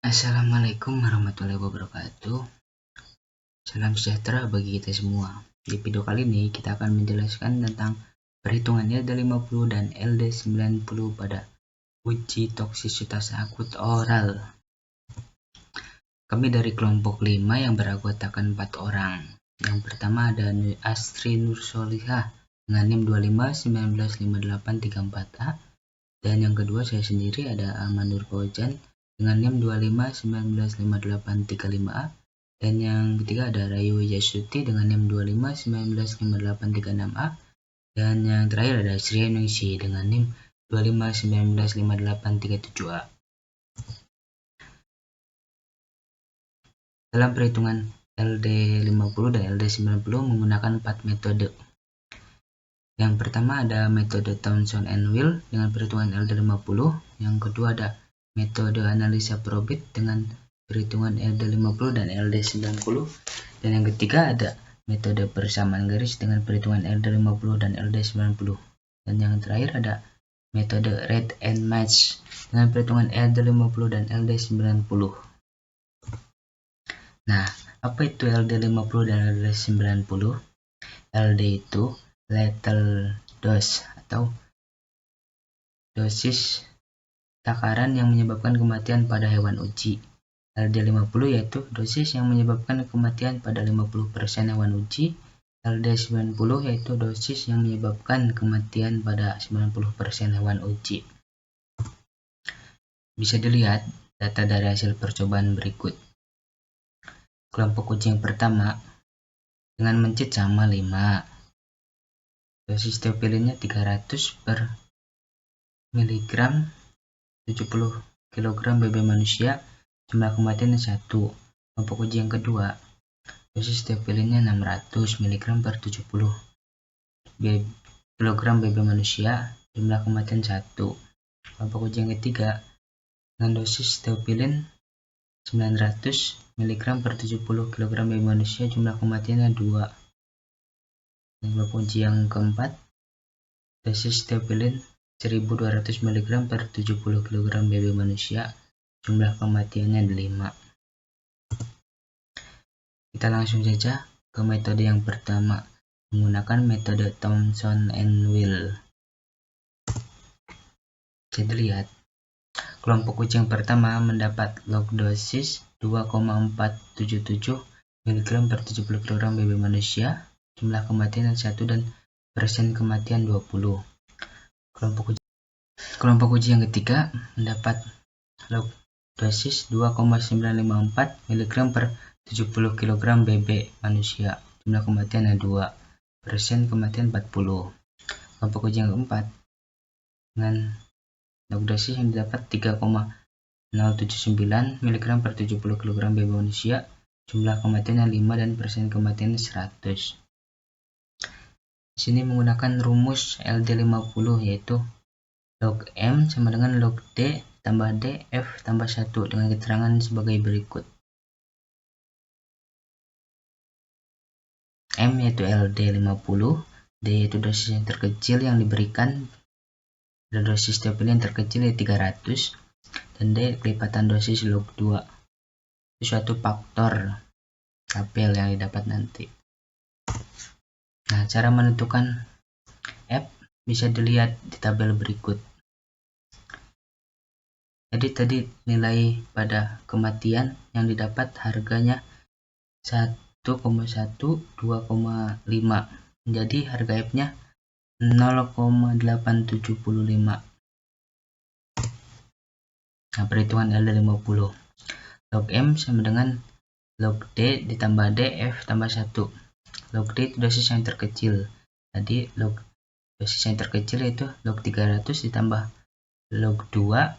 Assalamualaikum warahmatullahi wabarakatuh. Salam sejahtera bagi kita semua. Di video kali ini kita akan menjelaskan tentang perhitungan LD50 dan LD90 pada uji toksisitas akut oral. Kami dari kelompok 5 yang beranggotakan 4 orang. Yang pertama ada Astri Nursolihah dengan NIM 25195834A, dan yang kedua saya sendiri ada Ahmad Nur Fauzan dengan NIM 25195835A, dan yang ketiga ada Rayu Yasuti dengan NIM 25195836A, dan yang terakhir ada Sri Ningsi dengan NIM 25195837A. Dalam perhitungan LD50 dan LD90 menggunakan 4 metode. Yang pertama ada metode Townsend and Will dengan perhitungan LD50, yang kedua ada metode analisa probit dengan perhitungan LD50 dan LD90, dan yang ketiga ada metode persamaan garis dengan perhitungan LD50 dan LD90, dan yang terakhir ada metode read and match dengan perhitungan LD50 dan LD90. Nah, apa itu LD50 dan LD90? LD itu lethal dose atau dosis takaran yang menyebabkan kematian pada hewan uji. LD50 yaitu dosis yang menyebabkan kematian pada 50% hewan uji. LD90 yaitu dosis yang menyebabkan kematian pada 90% hewan uji. Bisa dilihat data dari hasil percobaan berikut. Kelompok uji yang pertama dengan mencit sama 5. Dosis teopilinnya 300 per miligram 70 kg BB manusia, jumlah kematiannya 1. Kelompok uji yang kedua, dosis teopilinnya 600 mg per 70 kg BB manusia, jumlah kematian 1. Kelompok uji yang ketiga, dengan dosis teopilin 900 mg per 70 kg BB manusia, jumlah kematiannya 2. Kelompok uji yang keempat, dosis teopilin 1200 mg per 70 kg BB manusia, jumlah kematiannya 5. Kita langsung saja ke metode yang pertama, menggunakan metode Townsend and Will. Jadi lihat, kelompok uji yang pertama mendapat log dosis 2,477 mg per 70 kg BB manusia, jumlah kematian 1 dan persen kematian 20. Kelompok uji yang ketiga mendapat log dosis 2,954 mg per 70 kg BB manusia, jumlah kematian 2, persen kematian 40. Kelompok uji yang keempat dengan log dosis yang didapat 3,079 mg per 70 kg BB manusia, jumlah kematiannya 5 dan persen kematiannya 100. Di sini menggunakan rumus LD50, yaitu log M sama dengan log D tambah D F tambah 1 dengan keterangan sebagai berikut. M yaitu LD50, D yaitu dosis yang terkecil yang diberikan, dan dosis teopilin yang terkecil yaitu 300, dan D kelipatan dosis log 2. Itu suatu faktor tabel yang didapat nanti. Nah, cara menentukan F bisa dilihat di tabel berikut. Jadi tadi nilai pada kematian yang didapat harganya 1,1, 2,5. Jadi harga F-nya 0,875. Nah, perhitungan LD50. Log M sama dengan log D ditambah D F tambah 1. Log D itu dosis yang terkecil. Tadi log dosis yang terkecil yaitu log 300 ditambah log 2.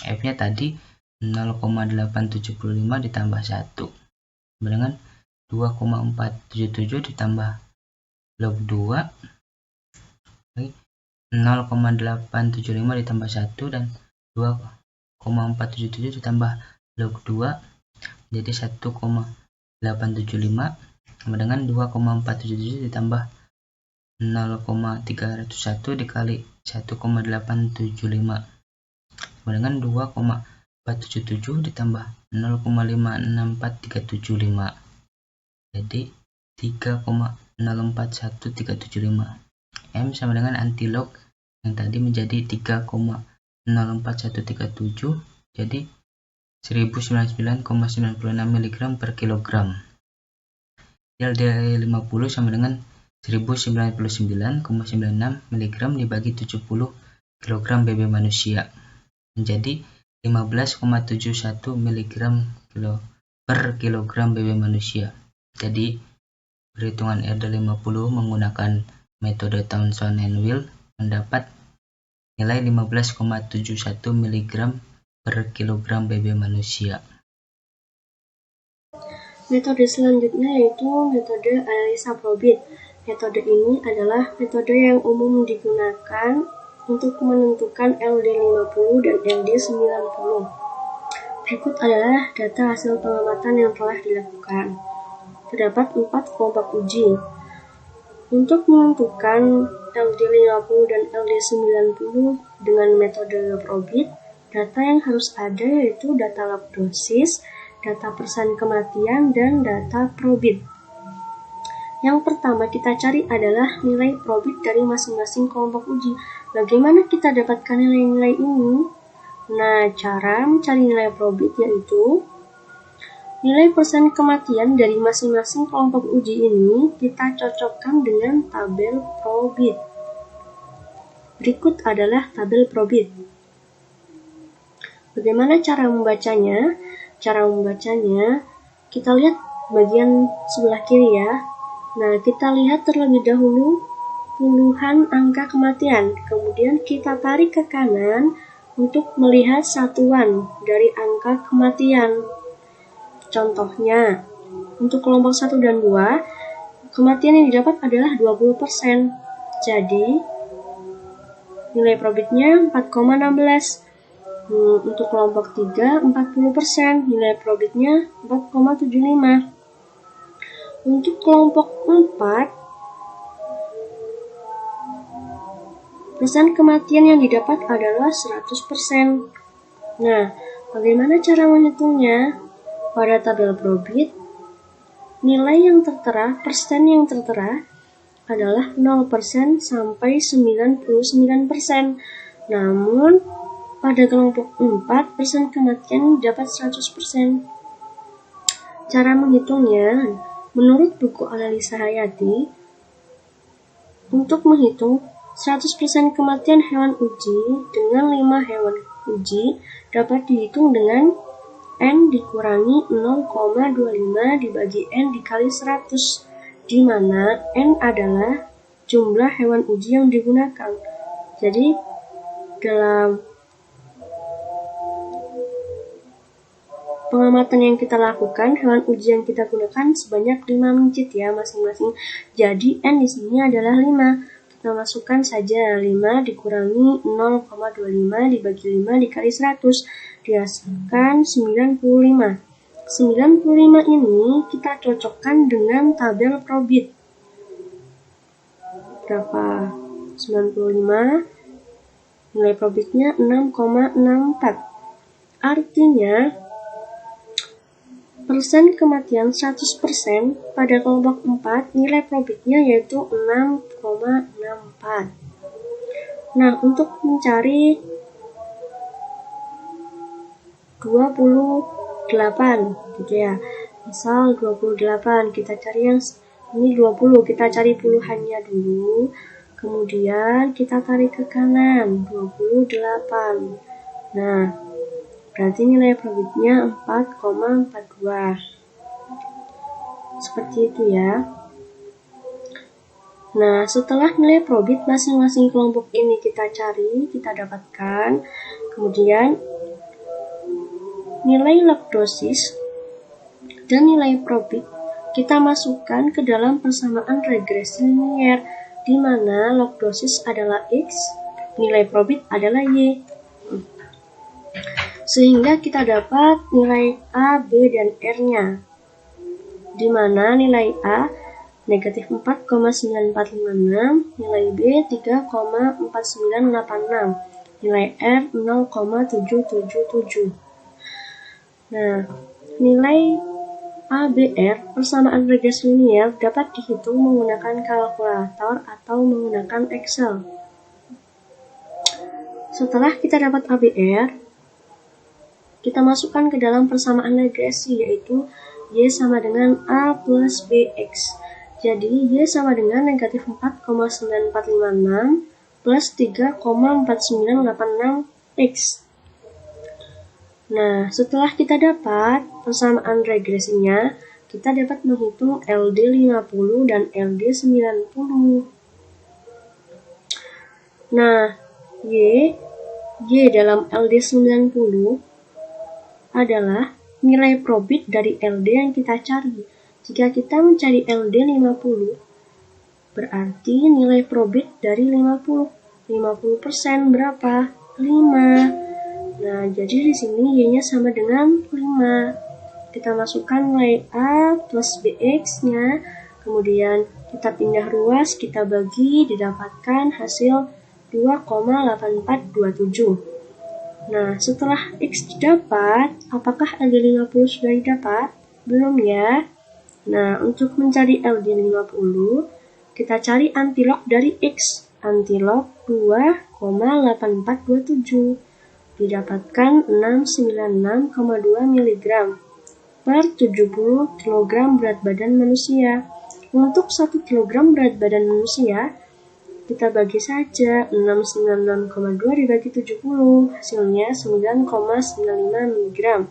F-nya tadi 0,875 ditambah 1. Dengan 2,477 ditambah log 2. 0,875 ditambah 1 dan 2,477 ditambah log 2 jadi 1,875 sama dengan 2,477 ditambah 0,301 dikali 1,875 sama dengan 477 ditambah 0,56475. Jadi 3,041375. M sama dengan antilog yang tadi menjadi 3,04137, jadi 1099,96 mg per kilogram. LD50 sama dengan 1099,96 mg dibagi 70 kg BB manusia, menjadi 15,71 mg per kilogram BB manusia. Jadi perhitungan LD50 menggunakan metode Townsend and Will mendapat nilai 15,71 mg per kilogram BB manusia. Metode selanjutnya yaitu metode analisa probit. Metode ini adalah metode yang umum digunakan untuk menentukan LD50 dan LD90. Berikut adalah data hasil pengamatan yang telah dilakukan. Terdapat 4 kelompok uji. Untuk menentukan LD50 dan LD90 dengan metode probit, data yang harus ada yaitu data log dosis, data persen kematian, dan data probit. Yang pertama kita cari adalah nilai probit dari masing-masing kelompok uji. Bagaimana kita dapatkan nilai-nilai ini? Nah, cara mencari nilai probit yaitu nilai persen kematian dari masing-masing kelompok uji ini kita cocokkan dengan tabel probit. Berikut adalah tabel probit. Bagaimana cara membacanya? Cara membacanya, kita lihat bagian sebelah kiri ya. Nah, kita lihat terlebih dahulu puluhan angka kematian. Kemudian kita tarik ke kanan untuk melihat satuan dari angka kematian. Contohnya, untuk kelompok 1 dan 2, kematian yang didapat adalah 20%. Jadi, nilai probitnya 4,16. Untuk kelompok 3, 40%. Nilai probitnya 4,75. Untuk kelompok 4, persen kematian yang didapat adalah 100%. Nah, bagaimana cara menghitungnya? Pada tabel probit, nilai yang tertera, persen yang tertera adalah 0% sampai 99%. Namun, pada kelompok 4, persen kematian dapat 100%. Cara menghitungnya, menurut buku analisa hayati, untuk menghitung 100% kematian hewan uji dengan 5 hewan uji dapat dihitung dengan N dikurangi 0,25 dibagi N dikali 100, di mana N adalah jumlah hewan uji yang digunakan. Jadi, dalam pengamatan yang kita lakukan, hewan uji yang kita gunakan sebanyak 5 mencit ya masing-masing. Jadi, N di sini adalah 5. Kita masukkan saja 5 dikurangi 0,25 dibagi 5 dikali 100. Dihasilkan 95. 95 ini kita cocokkan dengan tabel probit. Berapa? 95. Nilai probitnya 6,64. Artinya, persen kematian 100% pada kelompok 4, nilai probitnya yaitu 6,64. Nah, untuk mencari 28 gitu ya. Misal 28, kita cari yang ini 20, kita cari puluhannya dulu. Kemudian kita tarik ke kanan 28. Nah, berarti nilai probitnya 4,42. Seperti itu ya. Nah, setelah nilai probit masing-masing kelompok ini kita cari, kita dapatkan. Kemudian nilai log dosis dan nilai probit kita masukkan ke dalam persamaan regresi linier, di mana log dosis adalah X, nilai probit adalah Y. Sehingga kita dapat nilai A, B, dan R-nya, di mana nilai A negatif 4,9456, nilai B 3,4986, nilai R 0,777. Nah, nilai ABR persamaan regresi linier dapat dihitung menggunakan kalkulator atau menggunakan Excel. Setelah kita dapat ABR, kita masukkan ke dalam persamaan regresi, yaitu Y sama dengan A plus BX. Jadi, Y sama dengan negatif 4,9456 plus 3,4986X. Nah, setelah kita dapat persamaan regresinya, kita dapat menghitung LD 50 dan LD 90. Nah, Y dalam LD 90 adalah nilai probit dari LD yang kita cari. Jika kita mencari LD 50, berarti nilai probit dari 50% berapa? 5. Nah, jadi di sini Y-nya sama dengan 5. Kita masukkan nilai A plus BX-nya, kemudian kita pindah ruas, kita bagi, didapatkan hasil 2,8427. Nah, setelah X didapat, apakah LD 50 sudah didapat? Belum ya. Nah, untuk mencari LD 50, kita cari antilog dari X. Antilog 2,8427. Didapatkan 696,2 mg per 70 kg berat badan manusia. Untuk 1 kg berat badan manusia, kita bagi saja 696,2 dibagi 70, hasilnya 9,95 mg.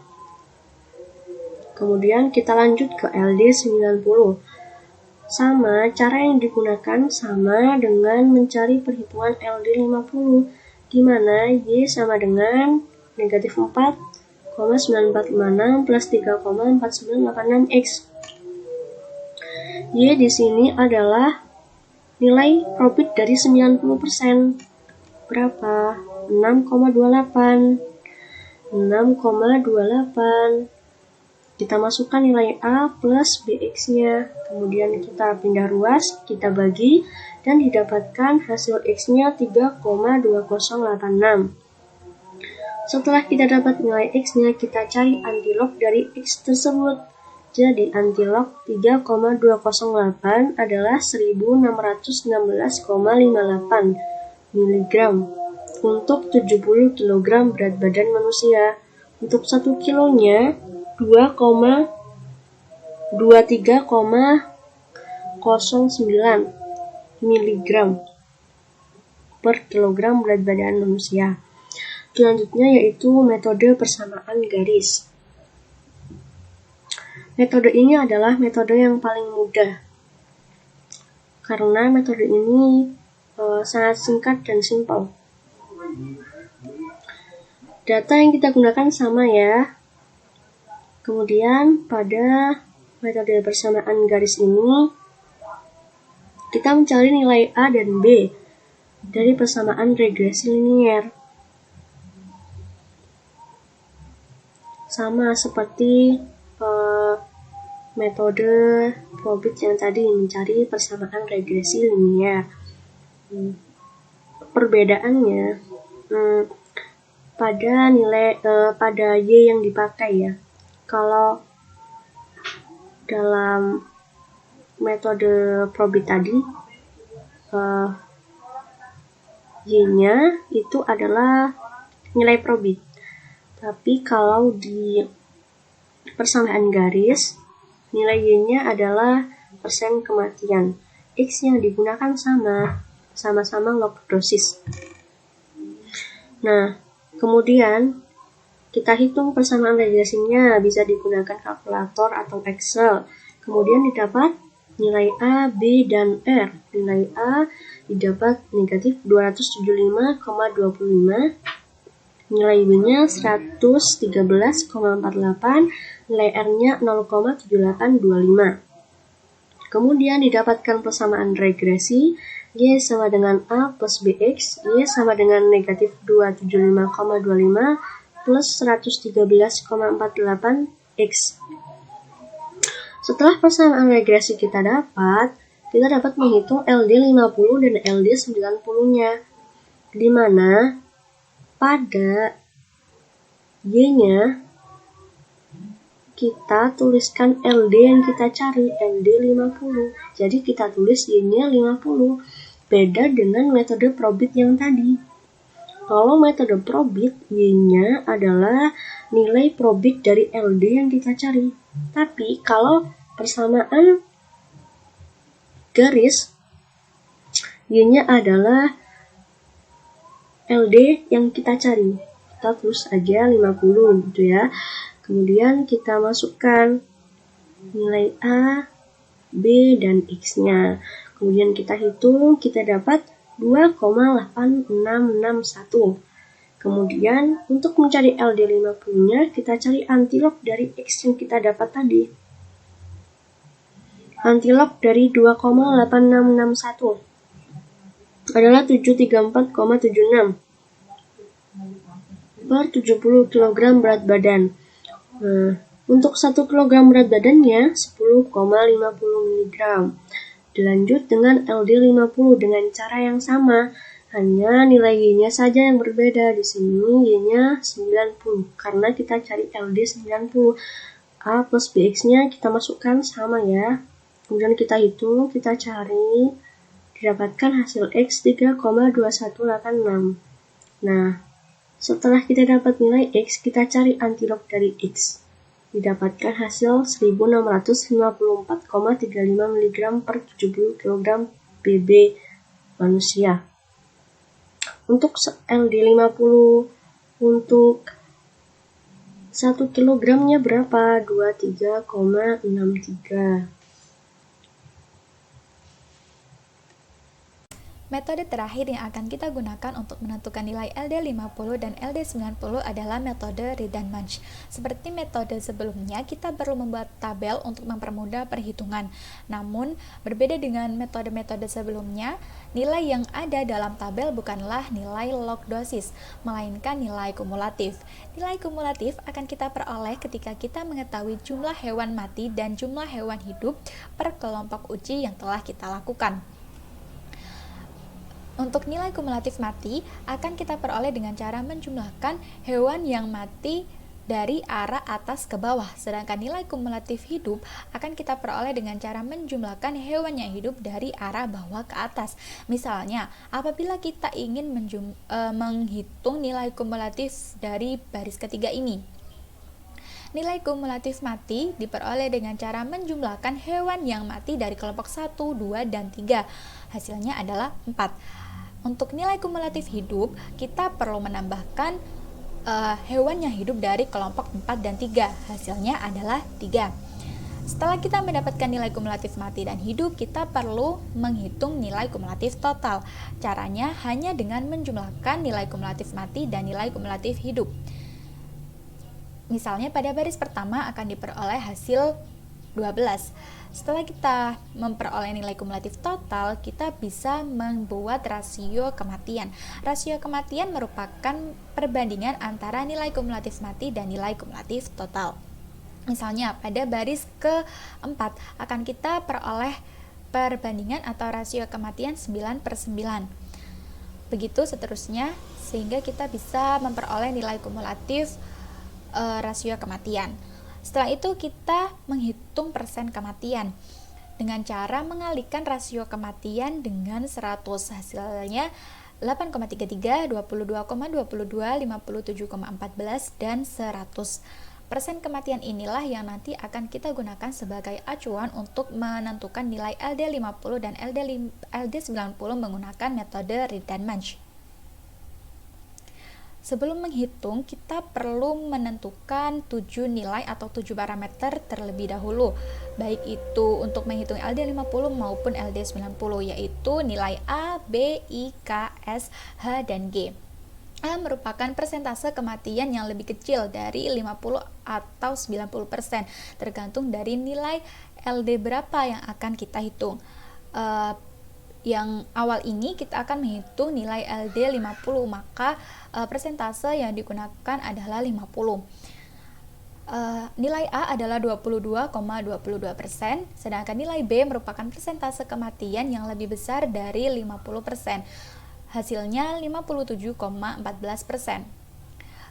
Kemudian kita lanjut ke LD 90. Sama, cara yang digunakan sama dengan mencari perhitungan LD 50. Di mana Y sama dengan negatif 4,9456 plus 3,4986X. Y di sini adalah nilai profit dari 90%. Berapa? 6,28. Kita masukkan nilai A plus BX-nya. Kemudian kita pindah ruas, kita bagi, dan didapatkan hasil X-nya 3,2086. Setelah kita dapat nilai X-nya, kita cari antilog dari X tersebut. Jadi antilog 3,208 adalah 1616,58 mg untuk 70 kg berat badan manusia. Untuk 1 kilonya 23,09 mg per kilogram berat badan manusia. Selanjutnya yaitu metode persamaan garis. Metode ini adalah metode yang paling mudah karena metode ini sangat singkat dan simpel. Data yang kita gunakan sama ya. Kemudian pada metode persamaan garis ini kita mencari nilai A dan B dari persamaan regresi linier. Sama seperti metode probit yang tadi mencari persamaan regresi linier. Perbedaannya pada nilai pada Y yang dipakai ya. Kalau dalam metode probit tadi Y-nya itu adalah nilai probit. Tapi kalau di persamaan garis, nilai Y-nya adalah persen kematian. X yang digunakan sama-sama log dosis. Nah, kemudian kita hitung persamaan regresinya, bisa digunakan kalkulator atau Excel. Kemudian didapat nilai A, B, dan R. Nilai A didapat negatif 275,25. Nilai B-nya 113,48, nilai R-nya 0,7825. Kemudian didapatkan persamaan regresi, Y sama dengan A plus BX, Y sama dengan negatif 275,25 plus 113,48X. Setelah persamaan regresi kita dapat menghitung LD 50 dan LD 90-nya. Di mana pada Y-nya kita tuliskan LD yang kita cari, LD 50. Jadi kita tulis Y-nya 50. Beda dengan metode probit yang tadi. Kalau metode probit, Y-nya adalah nilai probit dari LD yang kita cari. Tapi kalau persamaan garis, Y-nya adalah LD yang kita cari. Kita tulis aja 50 gitu ya. Kemudian kita masukkan nilai A, B, dan X-nya. Kemudian kita hitung, kita dapat 2,8661. Kemudian untuk mencari LD 50-nya, kita cari antilog dari X yang kita dapat tadi. Antilog dari 2,8661 adalah 734,76 per 70 kg berat badan. Nah, untuk 1 kg berat badannya 10,50 mg. Dilanjut dengan LD 50 dengan cara yang sama, hanya nilai Y-nya saja yang berbeda. Di sini Y-nya 90 karena kita cari LD 90. A plus BX-nya kita masukkan sama ya. Kemudian kita hitung, kita cari, didapatkan hasil X 3,2186. Nah, setelah kita dapat nilai X, kita cari antilog dari X. Didapatkan hasil 1654,35 mg per 70 kg BB manusia. Untuk LD 50, untuk 1 kilogramnya berapa? 23,63. Metode terakhir yang akan kita gunakan untuk menentukan nilai LD 50 dan LD 90 adalah metode read and match. Seperti metode sebelumnya, kita perlu membuat tabel untuk mempermudah perhitungan. Namun, berbeda dengan metode-metode sebelumnya, nilai yang ada dalam tabel bukanlah nilai log dosis, melainkan nilai kumulatif. Nilai kumulatif akan kita peroleh ketika kita mengetahui jumlah hewan mati dan jumlah hewan hidup per kelompok uji yang telah kita lakukan. Untuk nilai kumulatif mati akan kita peroleh dengan cara menjumlahkan hewan yang mati dari arah atas ke bawah, sedangkan nilai kumulatif hidup akan kita peroleh dengan cara menjumlahkan hewan yang hidup dari arah bawah ke atas. Misalnya, apabila kita ingin menghitung nilai kumulatif dari baris ketiga ini, nilai kumulatif mati diperoleh dengan cara menjumlahkan hewan yang mati dari kelompok 1, 2, dan 3. Hasilnya adalah 4. Untuk nilai kumulatif hidup, kita perlu menambahkan hewan yang hidup dari kelompok 4 dan 3. Hasilnya adalah 3. Setelah kita mendapatkan nilai kumulatif mati dan hidup, kita perlu menghitung nilai kumulatif total. Caranya hanya dengan menjumlahkan nilai kumulatif mati dan nilai kumulatif hidup. Misalnya pada baris pertama akan diperoleh hasil 12. Setelah kita memperoleh nilai kumulatif total, kita bisa membuat rasio kematian. Rasio kematian merupakan perbandingan antara nilai kumulatif mati dan nilai kumulatif total. Misalnya pada baris keempat akan kita peroleh perbandingan atau rasio kematian 9/9. Begitu seterusnya, sehingga kita bisa memperoleh nilai kumulatif rasio kematian. Setelah itu kita menghitung persen kematian dengan cara mengalihkan rasio kematian dengan 100. Hasilnya 8,33, 22,22, 57,14, dan 100. Persen kematian inilah yang nanti akan kita gunakan sebagai acuan untuk menentukan nilai LD 50 dan LD 90 menggunakan metode read and match. Sebelum menghitung, kita perlu menentukan 7 nilai atau 7 parameter terlebih dahulu, baik itu untuk menghitung LD 50 maupun LD 90, yaitu nilai A, B, I, K, S, H, dan G. A merupakan persentase kematian yang lebih kecil dari 50 atau 90%, tergantung dari nilai LD berapa yang akan kita hitung. Yang awal ini kita akan menghitung nilai LD 50, maka persentase yang digunakan adalah 50. Nilai A adalah 22,22%, sedangkan nilai B merupakan persentase kematian yang lebih besar dari 50%. Hasilnya 57,14%.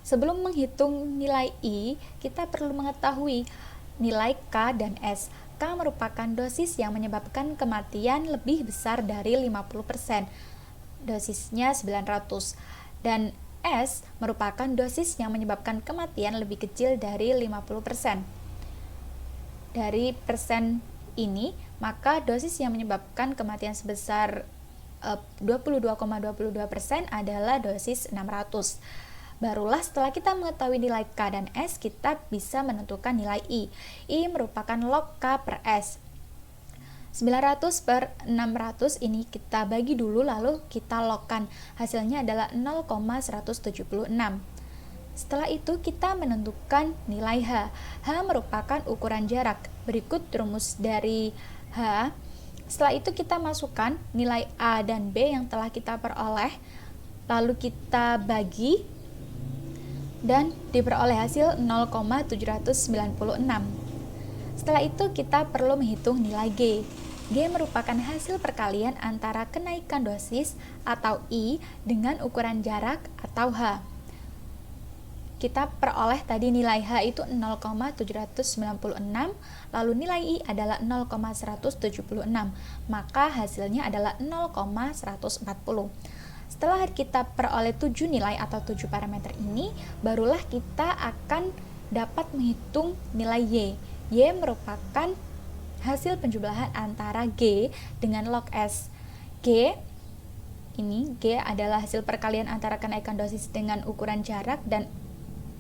Sebelum menghitung nilai I, kita perlu mengetahui nilai K dan S. K merupakan dosis yang menyebabkan kematian lebih besar dari 50%, dosisnya 900, dan S merupakan dosis yang menyebabkan kematian lebih kecil dari 50%. Dari persen ini, maka dosis yang menyebabkan kematian sebesar 22,22% adalah dosis 600. Barulah setelah kita mengetahui nilai K dan S, kita bisa menentukan nilai I. I merupakan log K per S. 900 per 600 ini kita bagi dulu lalu kita logkan. Hasilnya adalah 0,176. Setelah itu kita menentukan nilai H. H merupakan ukuran jarak. Berikut rumus dari H. Setelah itu kita masukkan nilai A dan B yang telah kita peroleh, lalu kita bagi dan diperoleh hasil 0,796. Setelah itu kita perlu menghitung nilai G. G merupakan hasil perkalian antara kenaikan dosis atau I dengan ukuran jarak atau H. Kita peroleh tadi nilai H itu 0,796, lalu nilai I adalah 0,176, maka hasilnya adalah 0,140. Setelah kita peroleh 7 nilai atau 7 parameter ini, barulah kita akan dapat menghitung nilai Y. Y merupakan hasil penjumlahan antara G dengan log S. G adalah hasil perkalian antara kenaikan dosis dengan ukuran jarak, dan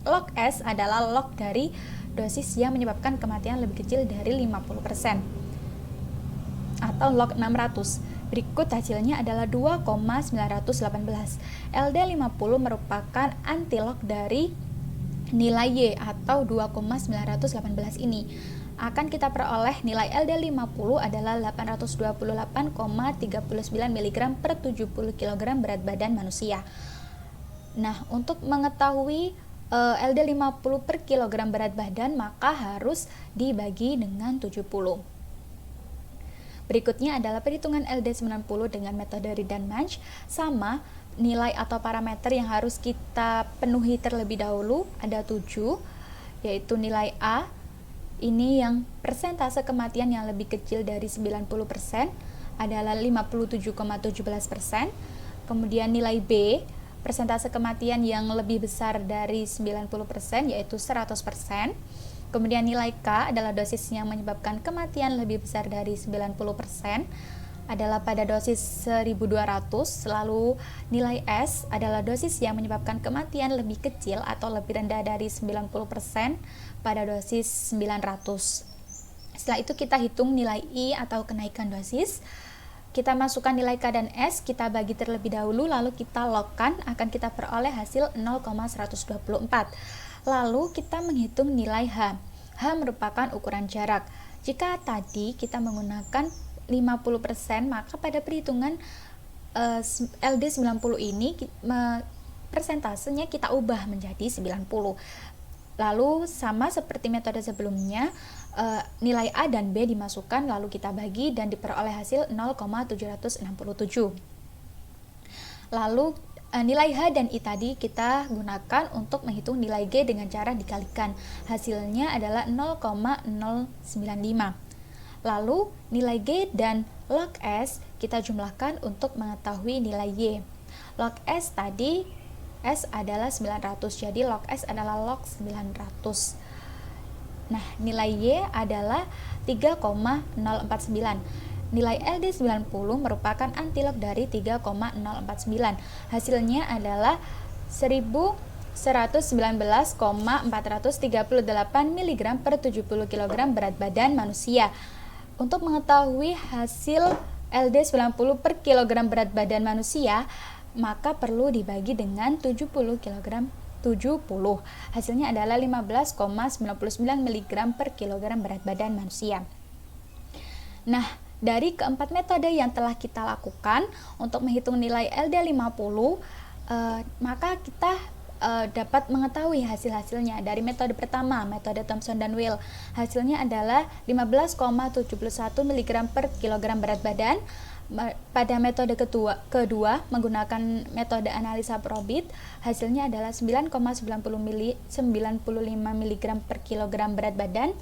log S adalah log dari dosis yang menyebabkan kematian lebih kecil dari 50%, atau log 600. Berikut hasilnya adalah 2,918. LD50 merupakan antilog dari nilai Y atau 2,918 ini. Akan kita peroleh nilai LD50 adalah 828,39 mg per 70 kg berat badan manusia. Nah, untuk mengetahui LD50 per kilogram berat badan, maka harus dibagi dengan 70. Berikutnya adalah perhitungan LD90 dengan metode Reed-Munch. Sama, nilai atau parameter yang harus kita penuhi terlebih dahulu ada 7, yaitu nilai A, ini yang persentase kematian yang lebih kecil dari 90% adalah 57,17%. Kemudian nilai B, persentase kematian yang lebih besar dari 90% yaitu 100%. Kemudian nilai K adalah dosis yang menyebabkan kematian lebih besar dari 90% adalah pada dosis 1200. Lalu nilai S adalah dosis yang menyebabkan kematian lebih kecil atau lebih rendah dari 90% pada dosis 900. Setelah itu kita hitung nilai I atau kenaikan dosis. Kita masukkan nilai K dan S, kita bagi terlebih dahulu, lalu kita logkan, akan kita peroleh hasil 0,124. Lalu kita menghitung nilai H. H merupakan ukuran jarak. Jika tadi kita menggunakan 50%, maka pada perhitungan LD90 ini persentasenya kita ubah menjadi 90. Lalu sama seperti metode sebelumnya, nilai A dan B dimasukkan lalu kita bagi dan diperoleh hasil 0,767. Lalu nilai H dan I tadi kita gunakan untuk menghitung nilai G dengan cara dikalikan. Hasilnya adalah 0,095. Lalu nilai G dan log S kita jumlahkan untuk mengetahui nilai Y. Log S tadi, S adalah 900, jadi log S adalah log 900. Nah, nilai Y adalah 3,049. Nilai LD90 merupakan antilog dari 3,049. Hasilnya adalah 1119,438 mg per 70 kg berat badan manusia. Untuk mengetahui hasil LD90 per kilogram berat badan manusia, maka perlu dibagi dengan 70 kg 70. Hasilnya adalah 15,99 mg per kilogram berat badan manusia. Nah, dari keempat metode yang telah kita lakukan untuk menghitung nilai LD50, maka kita dapat mengetahui hasil-hasilnya. Dari metode pertama, metode Thomson dan Weil, hasilnya adalah 15,71 mg per kilogram berat badan. Pada metode kedua menggunakan metode analisa probit, hasilnya adalah 9,95 mg per kilogram berat badan.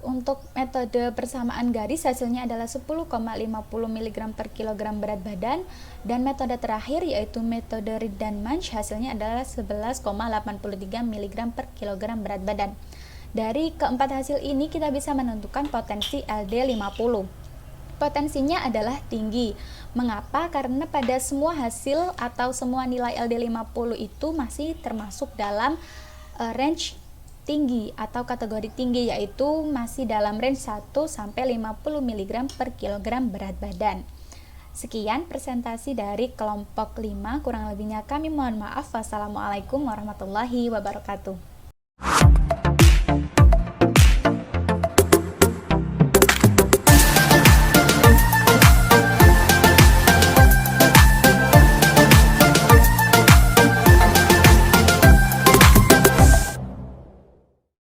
Untuk metode persamaan garis hasilnya adalah 10,50 mg per kilogram berat badan, dan metode terakhir yaitu metode Reed dan Munch hasilnya adalah 11,83 mg per kilogram berat badan. Dari keempat hasil ini kita bisa menentukan potensi LD50. Potensinya adalah tinggi. Mengapa? Karena pada semua hasil atau semua nilai LD50 itu masih termasuk dalam range tinggi atau kategori tinggi, yaitu masih dalam range 1 sampai 50 mg per kilogram berat badan. Sekian presentasi dari kelompok 5, kurang lebihnya kami mohon maaf. Wassalamualaikum warahmatullahi wabarakatuh.